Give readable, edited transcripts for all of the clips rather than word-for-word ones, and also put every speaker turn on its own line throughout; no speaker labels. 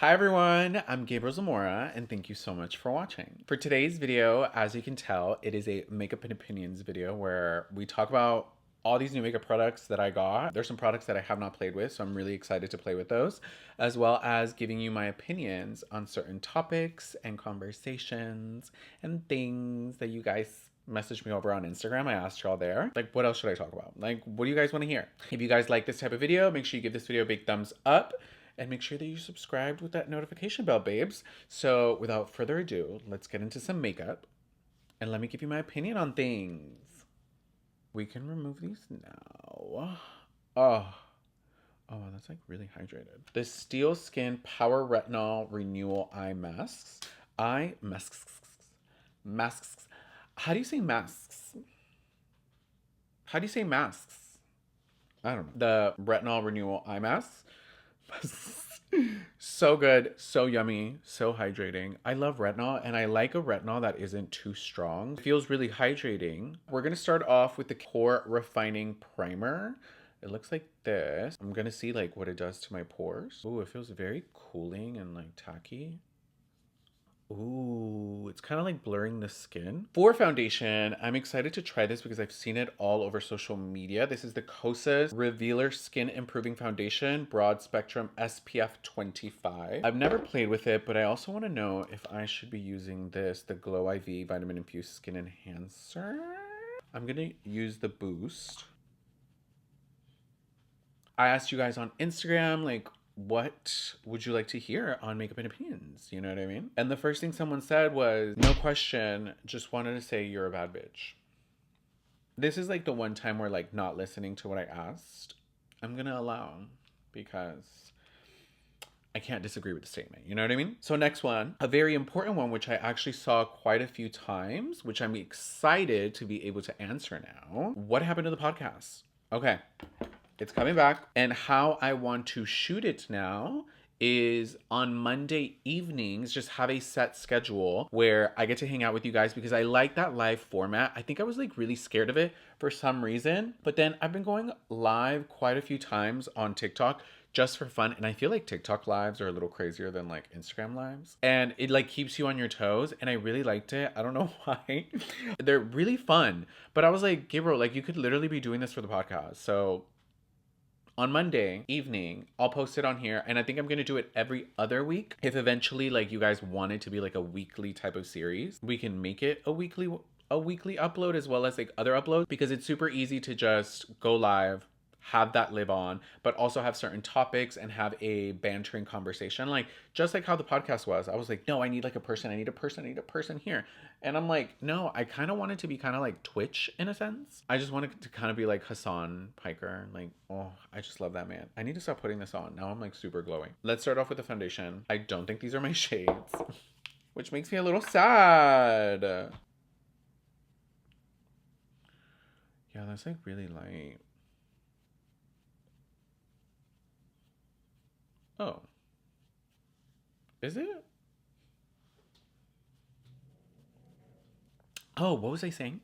Hi everyone, I'm Gabriel Zamora and thank you so much for watching. For today's video, as you can tell, it is a makeup and opinions video where we talk about all these new makeup products that I got. There's some products that I have not played with, so I'm really excited to play with those, as well as giving you my opinions on certain topics and conversations and things that you guys messaged me over on Instagram. I asked y'all there, like, what else should I talk about? Like, what do you guys want to hear? If you guys like this type of video, make sure you give this video a big thumbs up. And make sure that you subscribed with that notification bell, babes. So without further ado, let's get into some makeup. And let me give you my opinion on things. We can remove these now. Oh, that's like really hydrated. The Steel Skin Power Retinol Renewal Eye Masks. Masks. How do you say masks? How do you say masks? I don't know. The Retinol Renewal Eye Masks. So good, so yummy, so hydrating. I love retinol, and I like a retinol that isn't too strong. It feels really hydrating. We're gonna start off with the Pore Refining Primer. It looks like this. I'm gonna see like what it does to my pores. Ooh, it feels very cooling and like tacky. Ooh, it's kind of like blurring the skin. For foundation, I'm excited to try this because I've seen it all over social media. This is the Kosas Revealer Skin Improving Foundation, Broad Spectrum SPF 25. I've never played with it, but I also want to know if I should be using this, the Glow IV Vitamin Infused Skin Enhancer. I'm going to use the Boost. I asked you guys on Instagram, like, what would you like to hear on makeup and opinions? You know what I mean? And the first thing someone said was, no question, just wanted to say you're a bad bitch. This is like the one time where like not listening to what I asked, I'm gonna allow, because I can't disagree with the statement. You know what I mean? So next one, a very important one, which I actually saw quite a few times, which I'm excited to be able to answer now. What happened to the podcast? Okay. It's coming back. And how I want to shoot it now is on Monday evenings, just have a set schedule where I get to hang out with you guys because I like that live format. I think I was like really scared of it for some reason, but then I've been going live quite a few times on TikTok just for fun. And I feel like TikTok lives are a little crazier than like Instagram lives. And it like keeps you on your toes. And I really liked it. I don't know why. They're really fun. But I was like, Gabriel, like you could literally be doing this for the podcast. So on Monday evening, I'll post it on here, and I think I'm gonna do it every other week. If eventually like you guys want it to be like a weekly type of series, we can make it a weekly upload as well as like other uploads, because it's super easy to just go live, have that live on, but also have certain topics and have a bantering conversation, like just like how the podcast was. I was like, no, I need like a person, I need a person here. And I'm like, no, I kind of want it to be kind of like Twitch in a sense. I just want it to kind of be like Hassan Piker. Like, oh, I just love that man. I need to stop putting this on. Now I'm like super glowing. Let's start off with the foundation. I don't think these are my shades, which makes me a little sad. Yeah, that's like really light. Oh, is it? Oh, what was I saying?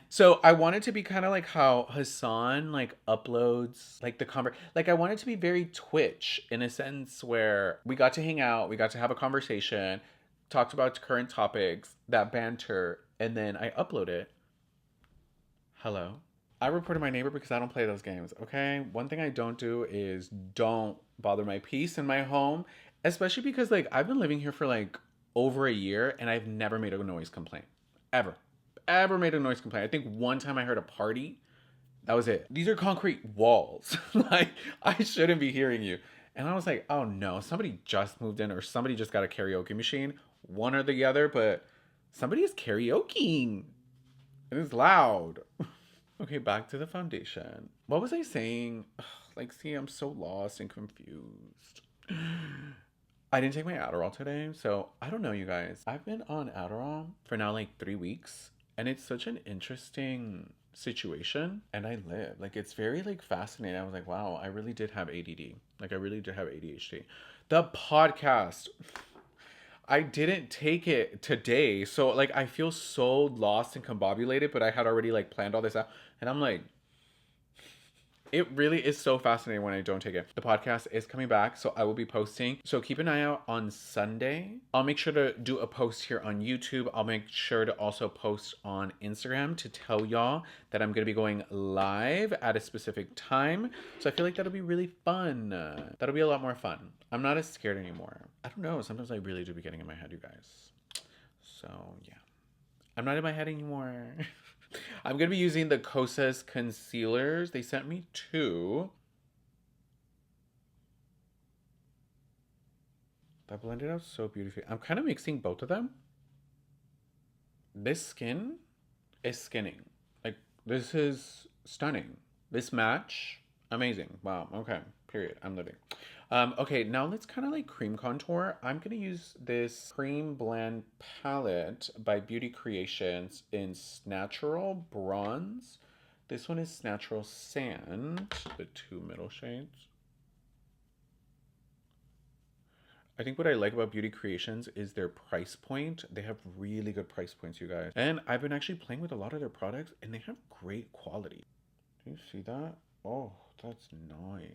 So I want it to be kind of like how Hassan like uploads like the like I want it to be very Twitch in a sense where we got to hang out, we got to have a conversation, talked about current topics, that banter, and then I upload it. Hello. I reported my neighbor because I don't play those games, okay? One thing I don't do is don't bother my peace in my home, especially because like I've been living here for like over a year and I've never made a noise complaint. Ever. Ever made a noise complaint. I think one time I heard a party. That was it. These are concrete walls. Like, I shouldn't be hearing you. And I was like, oh no, somebody just moved in or somebody just got a karaoke machine. One or the other, but somebody is karaokeing. It is loud. Okay, back to the foundation. What was I saying? Ugh, like, see, I'm so lost and confused. I didn't take my Adderall today, so I don't know, you guys. I've been on Adderall for now like 3 weeks, and it's such an interesting situation. And I live like it's very like fascinating. I was like, wow, I really did have ADD. Like I really did have ADHD. The podcast. I didn't take it today. So like I feel so lost and combobulated, but I had already like planned all this out. And I'm like, It really is so fascinating when I don't take it. The podcast is coming back, so I will be posting. So keep an eye out on Sunday. I'll make sure to do a post here on YouTube. I'll make sure to also post on Instagram to tell y'all that I'm going to be going live at a specific time. So I feel like that'll be really fun. That'll be a lot more fun. I'm not as scared anymore. I don't know. Sometimes I really do be getting in my head, you guys. So yeah. I'm not in my head anymore. I'm going to be using the Kosas concealers. They sent me 2. That blended out so beautifully. I'm kind of mixing both of them. This skin is skinning. Like, this is stunning. This match, amazing. Wow, okay, period. I'm living. Okay, now let's kind of like cream contour. I'm going to use this Cream Blend palette by Beauty Creations in Natural Bronze. This one is Natural Sand, the 2 middle shades. I think what I like about Beauty Creations is their price point. They have really good price points, you guys. And I've been actually playing with a lot of their products, and they have great quality. Do you see that? Oh, that's nice.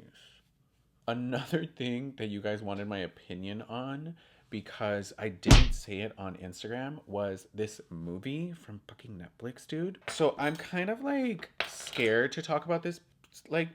Another thing that you guys wanted my opinion on, because I didn't say it on Instagram, was this movie from fucking Netflix, dude. So I'm kind of like scared to talk about this like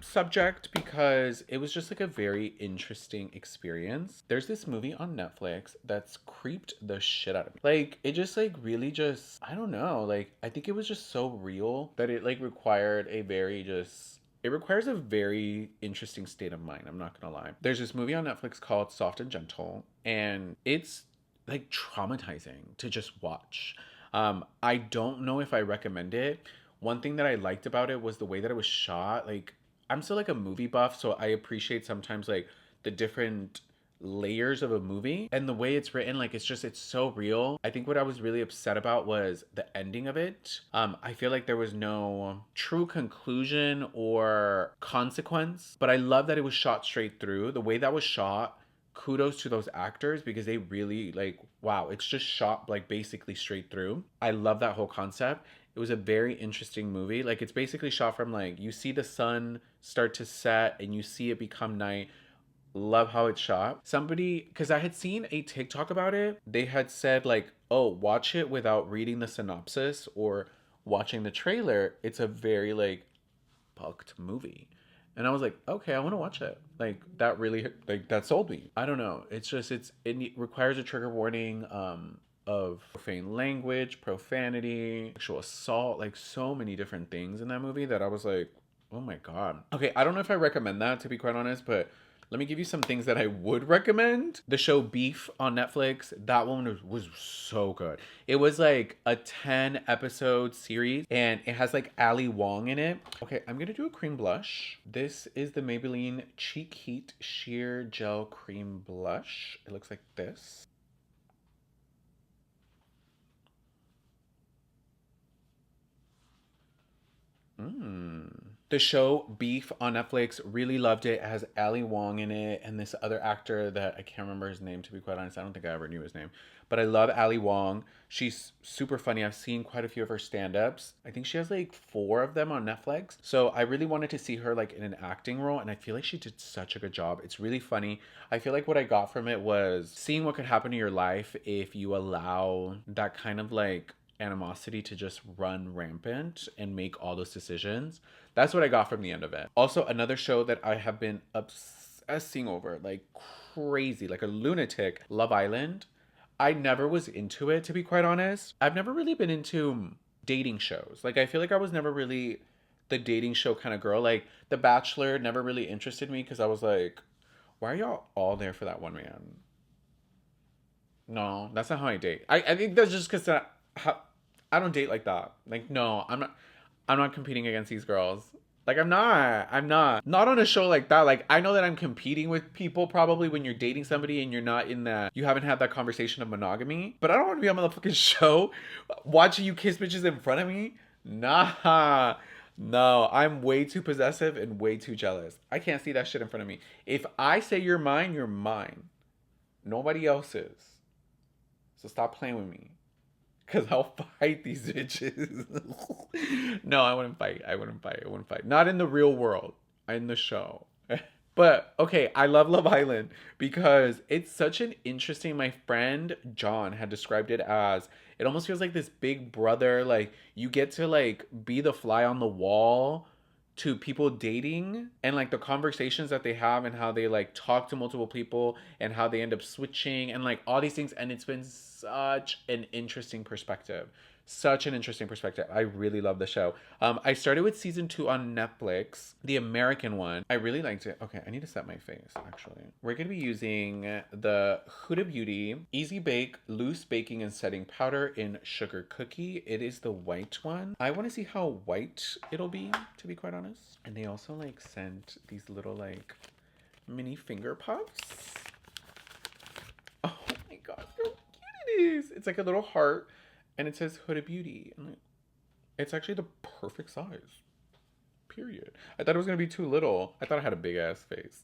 subject because it was just like a very interesting experience. There's this movie on Netflix that's creeped the shit out of me. Like, it just like really just, I don't know, like I think it was just so real that it like required a very just, it requires a very interesting state of mind. I'm not gonna lie. There's this movie on Netflix called Soft and Gentle, and it's like traumatizing to just watch. I don't know if I recommend it. One thing that I liked about it was the way that it was shot. Like, I'm still like a movie buff, so I appreciate sometimes like the different layers of a movie and the way it's written. Like, it's so real. I think what I was really upset about was the ending of it. I feel like there was no true conclusion or consequence, but I love that it was shot straight through. The way that was shot, kudos to those actors, because they really like, wow, it's just shot like basically straight through. I love that whole concept. It was a very interesting movie. Like, it's basically shot from like, you see the sun start to set and you see it become night. Love how it's shot. Somebody, because I had seen a TikTok about it, they had said like, oh, watch it without reading the synopsis or watching the trailer. It's a very like fucked movie. And I was like, okay, I want to watch it. Like, that really, like, that sold me. I don't know. It's just, it requires a trigger warning of profane language, profanity, sexual assault, like so many different things in that movie that I was like, oh my God. Okay, I don't know if I recommend that, to be quite honest, but let me give you some things that I would recommend. The show Beef on Netflix, that one was so good. It was like a 10 episode series and it has like Ali Wong in it. Okay, I'm gonna do a cream blush. This is the Maybelline Cheek Heat Sheer Gel Cream Blush. It looks like this. The show Beef on Netflix, really loved it. It has Ali Wong in it and this other actor that I can't remember his name, to be quite honest. I don't think I ever knew his name. But I love Ali Wong. She's super funny. I've seen quite a few of her stand-ups. I think she has like 4 of them on Netflix. So I really wanted to see her like in an acting role, and I feel like she did such a good job. It's really funny. I feel like what I got from it was seeing what could happen to your life if you allow that kind of like animosity to just run rampant and make all those decisions. That's what I got from the end of it. Also, another show that I have been obsessing over like crazy, like a lunatic, Love Island. I never was into it, to be quite honest. I've never really been into dating shows. Like, I feel like I was never really the dating show kind of girl. Like, The Bachelor never really interested me because I was like, why are y'all all there for that one man? No, that's not how I date. I think that's just because I don't date like that. Like, no, I'm not competing against these girls. Like, I'm not on a show like that. Like, I know that I'm competing with people probably when you're dating somebody and you're not in that, you haven't had that conversation of monogamy. But I don't want to be on the fucking show watching you kiss bitches in front of me. Nah. No, I'm way too possessive and way too jealous. I can't see that shit in front of me. If I say you're mine, you're mine. Nobody else is. So stop playing with me. Because I'll fight these bitches. No, I wouldn't fight. I wouldn't fight. I wouldn't fight. Not in the real world. In the show. But okay, I love Love Island because it's such an interesting. My friend John had described it as it almost feels like this big brother. Like you get to like be the fly on the wall to people dating and like the conversations that they have and how they like talk to multiple people and how they end up switching and like all these things. And it's been such an interesting perspective. Such an interesting perspective. I really love the show. I started with season 2 on Netflix, the American one. I really liked it. Okay, I need to set my face actually. We're gonna be using the Huda Beauty Easy Bake Loose Baking and Setting Powder in Sugar Cookie. It is the white one. I want to see how white it'll be, to be quite honest. And they also like sent these little like mini finger puffs. Oh my god, how cute it is! It's like a little heart. And it says Huda Beauty. And it's actually the perfect size. Period. I thought it was going to be too little. I thought I had a big ass face.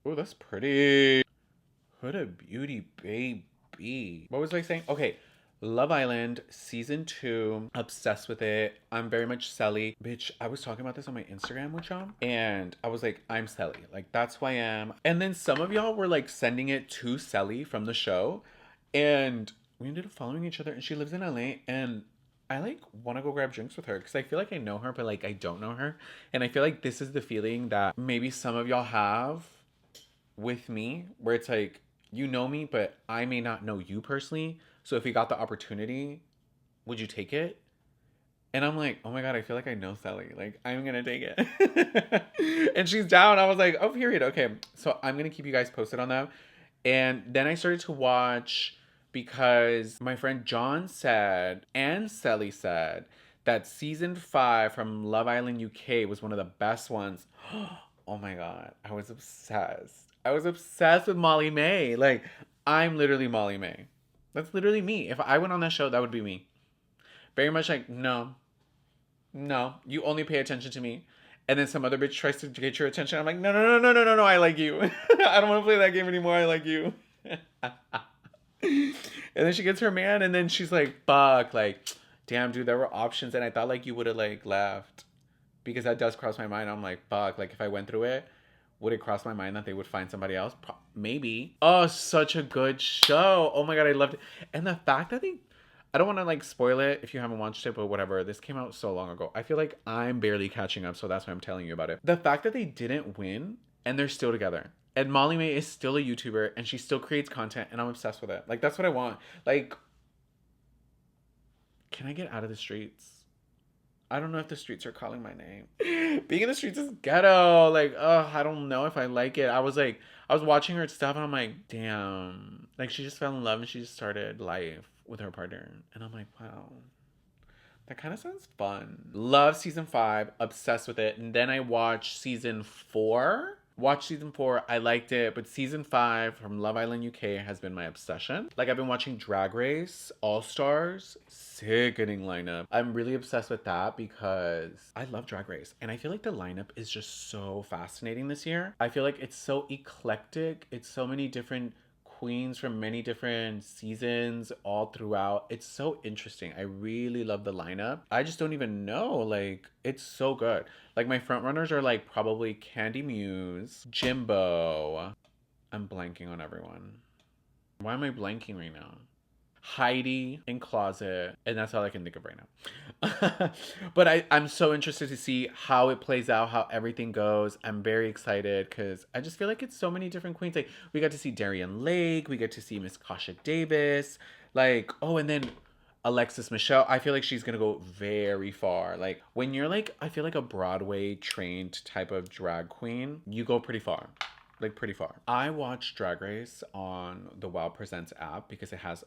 Oh, that's pretty. Huda Beauty, baby. What was I saying? Okay. Love Island season 2, obsessed with it. I'm very much Selly. Bitch, I was talking about this on my Instagram with y'all and I was like, I'm Selly. Like that's who I am. And then some of y'all were like sending it to Selly from the show and we ended up following each other and she lives in LA and I like want to go grab drinks with her because I feel like I know her but like I don't know her. And I feel like this is the feeling that maybe some of y'all have with me where it's like, you know me, but I may not know you personally. So if you got the opportunity, would you take it? And I'm like, oh my God, I feel like I know Sally. Like, I'm going to take it. And she's down. I was like, oh, period. Okay. So I'm going to keep you guys posted on that. And then I started to watch because my friend John said, and Sally said, that season 5 from Love Island UK was one of the best ones. Oh my God. I was obsessed. I was obsessed with Molly May. Like, I'm literally Molly May. That's literally me. If I went on that show, that would be me. Very much like, no, no, you only pay attention to me. And then some other bitch tries to get your attention. I'm like, no, no, no, no, no, no, no, I like you. I don't want to play that game anymore. I like you. And then she gets her man, and then she's like, fuck, like, damn, dude, there were options. And I thought like you would have like left. Because that does cross my mind. I'm like, fuck, like if I went through it, would it cross my mind that they would find somebody else? Maybe. Oh, such a good show. Oh my God, I loved it. And the fact that they, I don't want to like spoil it if you haven't watched it, but whatever. This came out so long ago. I feel like I'm barely catching up, so that's why I'm telling you about it. The fact that they didn't win and they're still together. And Molly May is still a YouTuber and she still creates content and I'm obsessed with it. Like, that's what I want. Like, can I get out of the streets? I don't know if the streets are calling my name. Being in the streets is ghetto. Like, I don't know if I like it. I was watching her stuff and I'm like, damn. Like, she just fell in love and she just started life with her partner. And I'm like, wow. That kind of sounds fun. Love season 5. Obsessed with it. And then I watched season 4. Watched season 4, I liked it, but season 5 from Love Island UK has been my obsession. Like, I've been watching Drag Race, All Stars, sickening lineup. I'm really obsessed with that because I love Drag Race, and I feel like the lineup is just so fascinating this year. I feel like it's so eclectic. It's so many different queens from many different seasons all throughout. It's so interesting. I really love the lineup. I just don't even know. Like, it's so good. Like, my front runners are like probably Candy Muse, Jimbo. I'm blanking on everyone. Why am I blanking right now? Heidi in Closet, and that's all I can think of right now. But I'm so interested to see how it plays out, how everything goes. I'm very excited because I just feel like it's so many different queens. Like, we got to see Darian Lake, we get to see Miss Kasha Davis, like, oh, and then Alexis Michelle. I feel like she's gonna go very far. Like, when you're like, I feel like a Broadway trained type of drag queen, you go pretty far. Like, pretty far. I watched Drag Race on the Wow Presents app because it has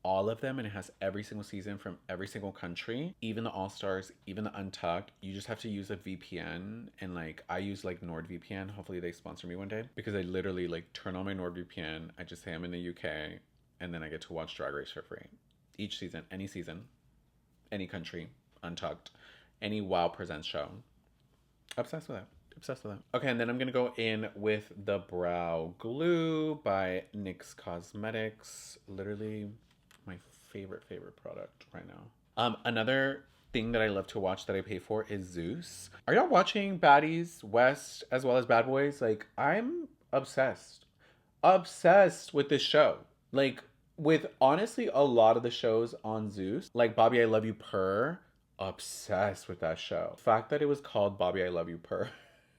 all of them and it has every single season from every single country, even the All-Stars, even the Untucked. You just have to use a VPN, and like I use like NordVPN. Hopefully they sponsor me one day because I literally like turn on my NordVPN. I just say I'm in the UK and then I get to watch Drag Race for free. Each season, any country, Untucked, any Wow Presents show. Obsessed with it. Obsessed with that. Okay, and then I'm gonna go in with the brow glue by NYX Cosmetics. Literally my favorite product right now. Another thing that I love to watch that I pay for is Zeus. Are y'all watching Baddies West as well as Bad Boys? Like, I'm obsessed. Obsessed with this show. Like, with honestly a lot of the shows on Zeus, like Bobby I Love You Purr, obsessed with that show. The fact that it was called Bobby I Love You Purr.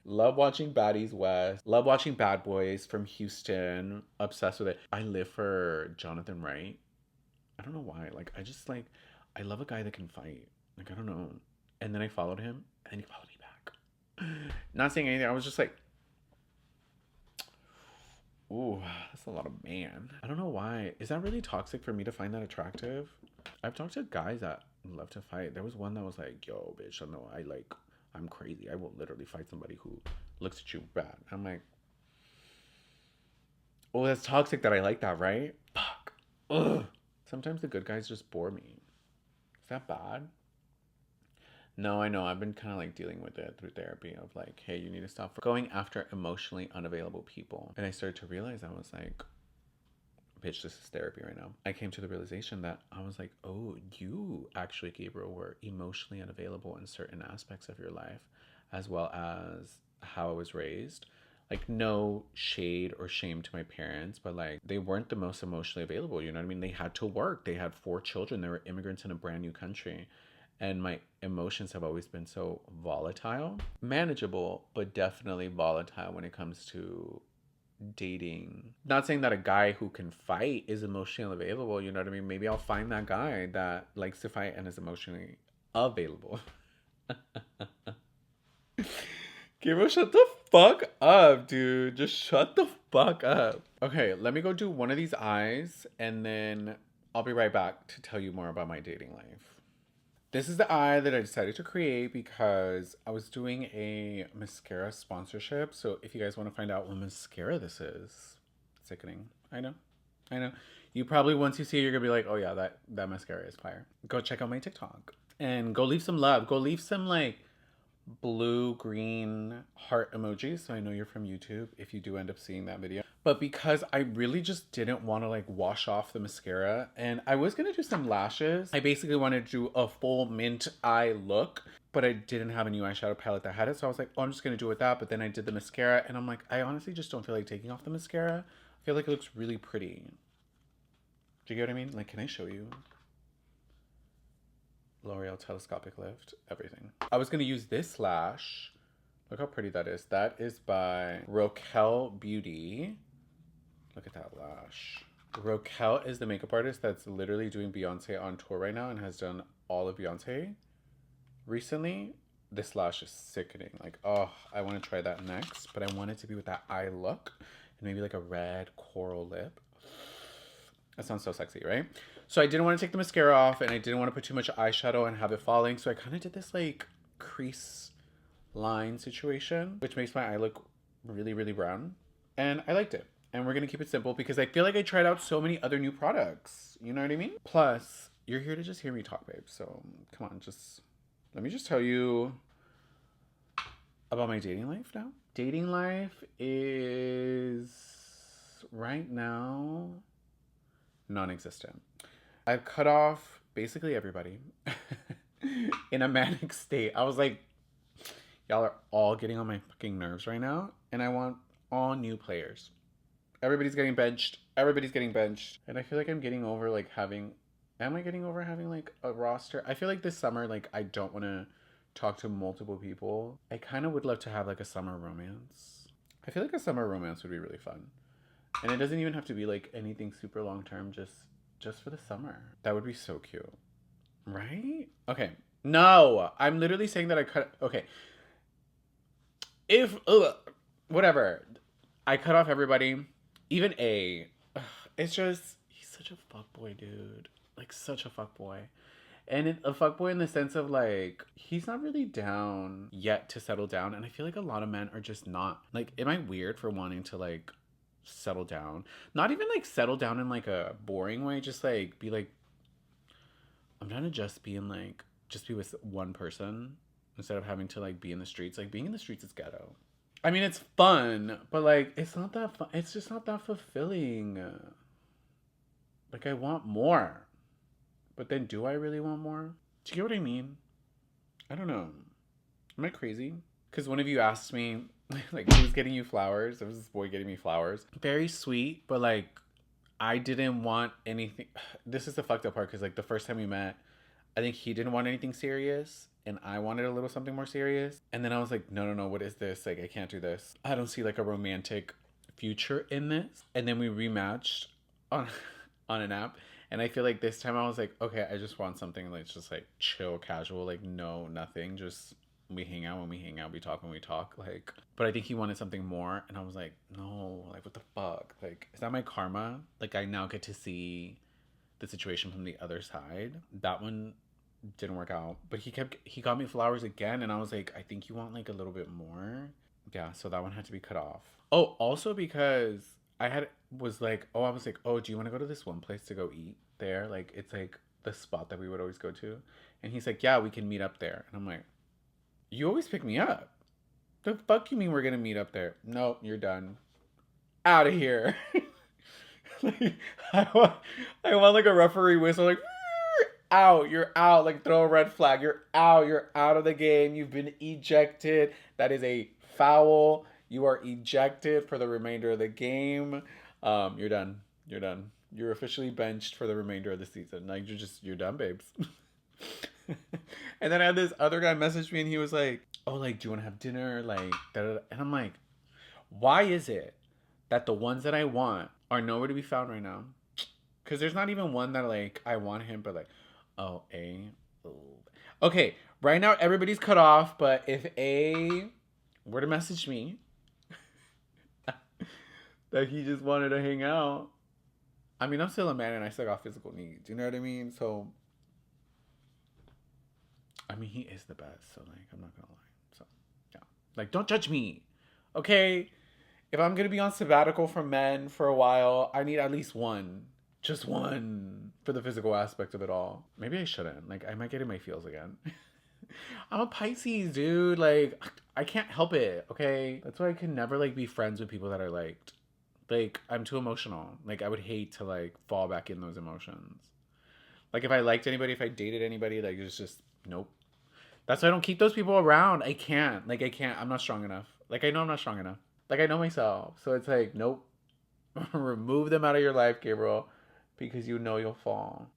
Love watching Baddies West. Love watching Bad Boys from Houston. Obsessed with it. I live for Jonathan Wright. I don't know why. Like, I just like, I love a guy that can fight. Like, I don't know. And then I followed him and he followed me back. Not saying anything. I was just like, ooh, that's a lot of man. I don't know why. Is that really toxic for me to find that attractive? I've talked to guys that love to fight. There was one that was like, yo, bitch, I know I'm crazy. I will literally fight somebody who looks at you bad. I'm like, oh, that's toxic that I like that, right? Fuck. Ugh. Sometimes the good guys just bore me. Is that bad? No, I know. I've been kind of like dealing with it through therapy of like, hey, you need to stop going after emotionally unavailable people. And I started to realize I was like, bitch, this is therapy right now. I came to the realization that I was like, oh, you actually, Gabriel, were emotionally unavailable in certain aspects of your life, as well as how I was raised. Like, no shade or shame to my parents, but like, they weren't the most emotionally available. You know what I mean? They had to work. They had 4 children. They were immigrants in a brand new country. And my emotions have always been so volatile. Manageable, but definitely volatile when it comes to dating. Not saying that a guy who can fight is emotionally available, you know what I mean? Maybe I'll find that guy that likes to fight and is emotionally available. Gabriel, shut the fuck up, dude. Just shut the fuck up. Okay, let me go do one of these eyes and then I'll be right back to tell you more about my dating life. This is the eye that I decided to create because I was doing a mascara sponsorship. So if you guys want to find out what mascara this is, sickening. I know. You probably, once you see it, you're going to be like, oh yeah, that mascara is fire. Go check out my TikTok. And go leave some love. Go leave some like blue, green heart emojis. So I know you're from YouTube if you do end up seeing that video. But because I really just didn't want to like wash off the mascara and I was going to do some lashes. I basically wanted to do a full mint eye look, but I didn't have a new eyeshadow palette that had it. So I was like, oh, I'm just going to do it with that. But then I did the mascara and I'm like, I honestly just don't feel like taking off the mascara. I feel like it looks really pretty. Do you get what I mean? Like, can I show you? L'Oreal telescopic lift, everything. I was going to use this lash. Look how pretty that is. That is by Rochelle Beauty. Look at that lash. Rochelle is the makeup artist that's literally doing Beyonce on tour right now and has done all of Beyonce recently. This lash is sickening. Like, oh, I want to try that next, but I want it to be with that eye look and maybe like a red coral lip. That sounds so sexy, right? So I didn't want to take the mascara off and I didn't want to put too much eyeshadow and have it falling. So I kind of did this like crease line situation, which makes my eye look really, really brown. And I liked it. And we're going to keep it simple because I feel like I tried out so many other new products. You know what I mean? Plus, you're here to just hear me talk, babe. So come on, let me just tell you about my dating life now. Dating life is right now non-existent. I've cut off basically everybody in a manic state. I was like, y'all are all getting on my fucking nerves right now. And I want all new players. Everybody's getting benched. And I feel like I'm getting over like am I getting over having like a roster? I feel like this summer, like I don't want to talk to multiple people. I kind of would love to have like a summer romance. I feel like a summer romance would be really fun. And it doesn't even have to be like anything super long term, just for the summer. That would be so cute. Right? Okay. No, I'm literally saying that okay. Whatever. I cut off everybody. Even A. It's just, he's such a fuckboy, dude. Like, such a fuckboy. And a fuckboy in the sense of, like, he's not really down yet to settle down. And I feel like a lot of men are just not. Like, am I weird for wanting to, like, settle down? Not even, like, settle down in, like, a boring way. Just, like, be, like, I'm trying to just be with one person instead of having to, like, be in the streets. Like, being in the streets is ghetto. I mean, it's fun, but like, it's not that fun. It's just not that fulfilling. Like, I want more. But then, do I really want more? Do you get what I mean? I don't know. Am I crazy? Because one of you asked me, like, who's getting you flowers? There was this boy getting me flowers. Very sweet, but like, I didn't want anything. This is the fucked up part because, like, the first time we met, I think he didn't want anything serious and I wanted a little something more serious. And then I was like, no, no, no, what is this? Like, I can't do this. I don't see like a romantic future in this. And then we rematched on on an app. And I feel like this time I was like, okay, I just want something like just like chill, casual, like no, nothing. Just we hang out when we hang out, we talk when we talk. Like, but I think he wanted something more. And I was like, no, like what the fuck? Like, is that my karma? Like, I now get to see the situation from the other side. That one didn't work out, but he got me flowers again, and I was like, I think you want like a little bit more. Yeah, so that one had to be cut off. Oh, also because I was like, oh, do you want to go to this one place to go eat there? Like, it's like the spot that we would always go to. And he's like, yeah, we can meet up there. And I'm like, you always pick me up. The fuck you mean we're gonna meet up there? No, you're done. Out of here. Like, I want like a referee whistle, like out, you're out, like throw a red flag, you're out of the game, you've been ejected. That is a foul. You are ejected for the remainder of the game. You're done. You're done. You're officially benched for the remainder of the season. Like you're done, babes. And then I had this other guy message me and he was like, oh, like, do you want to have dinner? Like, da, da, da. And I'm like, why is it that the ones that I want are nowhere to be found right now? Because there's not even one that, like, I want him, but, like, oh, A. Ooh. Okay, right now everybody's cut off, but if A were to message me that he just wanted to hang out, I mean, I'm still a man and I still got physical needs. You know what I mean? So, I mean, he is the best. So, like, I'm not going to lie. So, yeah. Like, don't judge me. Okay? If I'm going to be on sabbatical from men for a while, I need at least one. Just one for the physical aspect of it all. Maybe I shouldn't. Like, I might get in my feels again. I'm a Pisces, dude. Like, I can't help it, okay? That's why I can never, like, be friends with people that I liked. Like, I'm too emotional. Like, I would hate to, like, fall back in those emotions. Like, if I liked anybody, if I dated anybody, like, it's just, nope. That's why I don't keep those people around. I can't. Like, I can't. I'm not strong enough. Like, I know I'm not strong enough. Like, I know myself. So it's like, nope. Remove them out of your life, Gabriel, because you know you'll fall.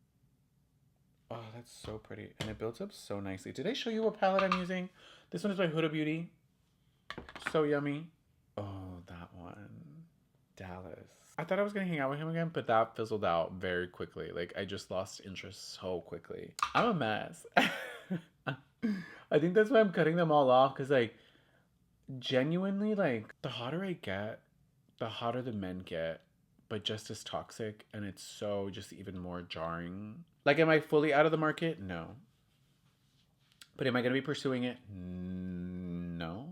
Oh, that's so pretty. And it builds up so nicely. Did I show you what palette I'm using? This one is by Huda Beauty. So yummy. Oh, that one. Dallas. I thought I was going to hang out with him again, but that fizzled out very quickly. Like, I just lost interest so quickly. I'm a mess. I think that's why I'm cutting them all off, because, like, genuinely, like, the hotter I get, the hotter the men get, but just as toxic, and it's so just even more jarring. Like, am I fully out of the market? No. But am I going to be pursuing it? No.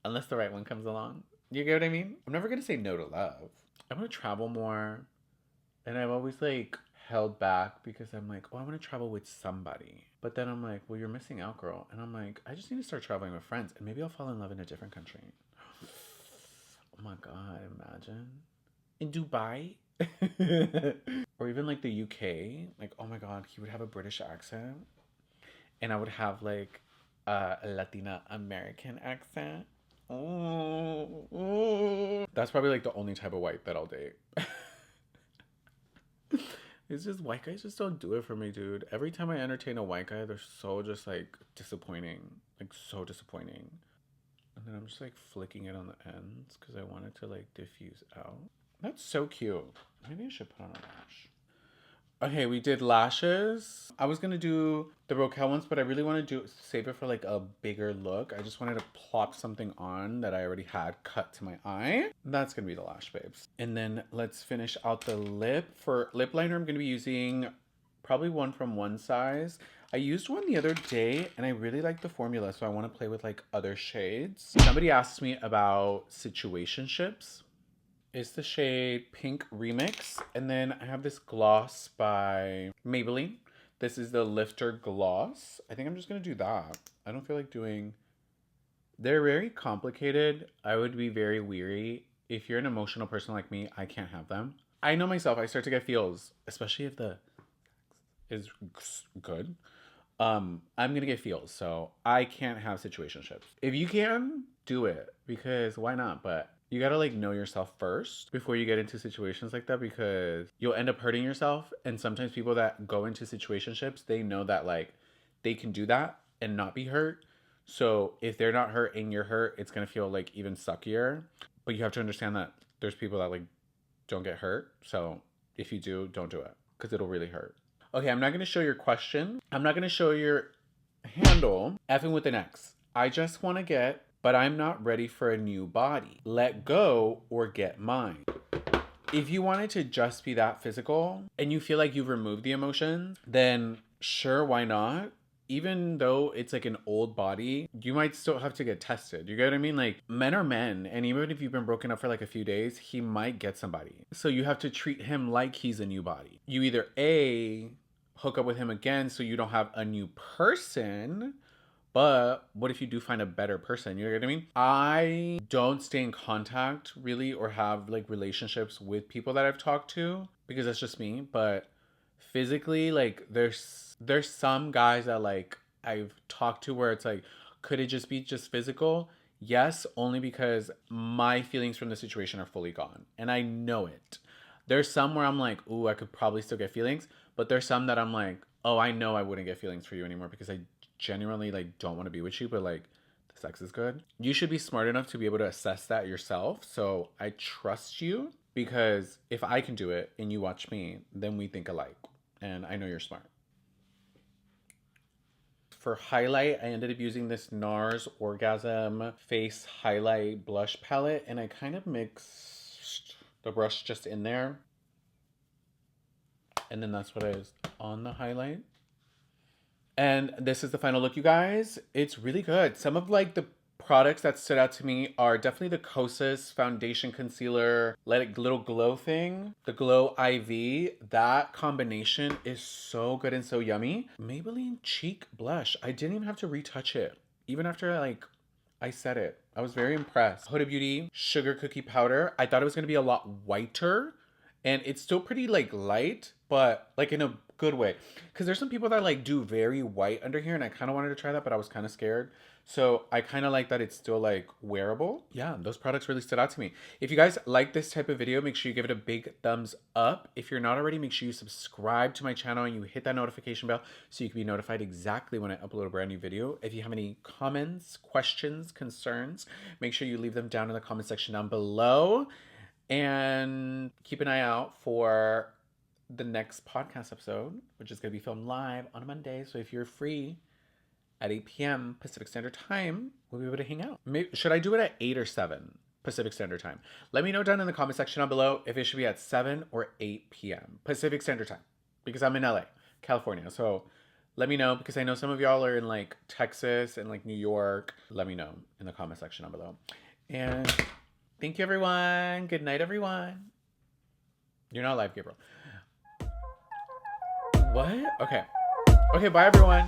Unless the right one comes along. You get what I mean? I'm never going to say no to love. I want to travel more. And I've always, like, held back because I'm like, oh, I want to travel with somebody. But then I'm like, well, you're missing out, girl. And I'm like, I just need to start traveling with friends. And maybe I'll fall in love in a different country. Oh my God, imagine. In Dubai? Or even like the UK. Like, oh my God, he would have a British accent. And I would have like a Latina American accent. Oh. That's probably like the only type of white that I'll date. It's just white guys just don't do it for me, dude. Every time I entertain a white guy, they're so just like disappointing. Like so disappointing. And then I'm just like flicking it on the ends because I want it to like diffuse out. That's so cute. Maybe I should put on a lash. Okay, we did lashes. I was gonna do the Rokel ones, but I really want to save it for like a bigger look. I just wanted to plop something on that I already had cut to my eye. That's gonna be the lash, babes. And then let's finish out the lip. For lip liner, I'm gonna be using probably one from One Size. I used one the other day and I really like the formula, so I want to play with like other shades. Somebody asked me about situationships. It's the shade Pink Remix. And then I have this gloss by Maybelline. This is the Lifter Gloss. I think I'm just going to do that. I don't feel like doing They're very complicated. I would be very weary. If you're an emotional person like me, I can't have them. I know myself, I start to get feels, especially if the is good. I'm gonna get feels, so I can't have situationships. If you can, do it, because why not? But you gotta like know yourself first before you get into situations like that, because you'll end up hurting yourself. And sometimes people that go into situationships, they know that like they can do that and not be hurt. So if they're not hurt and you're hurt, it's gonna feel like even suckier. But you have to understand that there's people that like don't get hurt. So if you do, don't do it, because it'll really hurt. Okay, I'm not going to show your question. I'm not going to show your handle. Effing with an X. I just want to get, but I'm not ready for a new body. Let go or get mine. If you want it to just be that physical and you feel like you've removed the emotions, then sure, why not? Even though it's like an old body, you might still have to get tested. You get what I mean? Like, men are men. And even if you've been broken up for like a few days, he might get somebody. So you have to treat him like he's a new body. You either A, hook up with him again so you don't have a new person. But what if you do find a better person? You know what I mean? I don't stay in contact really or have like relationships with people that I've talked to, because that's just me. But physically, like there's some guys that like I've talked to where it's like, could it just be just physical? Yes, only because my feelings from the situation are fully gone and I know it. There's some where I'm like, ooh, I could probably still get feelings, but there's some that I'm like, oh, I know I wouldn't get feelings for you anymore because I genuinely like don't want to be with you, but like the sex is good. You should be smart enough to be able to assess that yourself. So I trust you, because if I can do it and you watch me, then we think alike. And I know you're smart. For highlight, I ended up using this NARS Orgasm Face Highlight Blush Palette, and I kind of mixed the brush just in there. And then that's what is on the highlight. And this is the final look, you guys. It's really good. Some of like the products that stood out to me are definitely the Kosas foundation concealer little glow thing, the Glow IV. That combination is so good and so yummy. Maybelline cheek blush, I didn't even have to retouch it even after like I said it. I was very impressed. Huda Beauty sugar cookie powder, I thought it was going to be a lot whiter, and it's still pretty like light, but like in a good way, because there's some people that like do very white under here, and I kind of wanted to try that, but I was kind of scared. So I kind of like that it's still like wearable. Yeah, those products really stood out to me. If you guys like this type of video, make sure you give it a big thumbs up. If you're not already, make sure you subscribe to my channel and you hit that notification bell so you can be notified exactly when I upload a brand new video. If you have any comments, questions, concerns, make sure you leave them down in the comment section down below. And keep an eye out for the next podcast episode, which is going to be filmed live on a Monday. So if you're free at 8 p.m. Pacific Standard Time, we'll be able to hang out. Should I do it at 8 or 7 Pacific Standard Time? Let me know down in the comment section down below if it should be at 7 or 8 p.m. Pacific Standard Time, because I'm in LA, California. So let me know, because I know some of y'all are in like Texas and like New York. Let me know in the comment section down below. And thank you, everyone. Good night, everyone. You're not live, Gabriel. What? Okay. Okay, bye, everyone.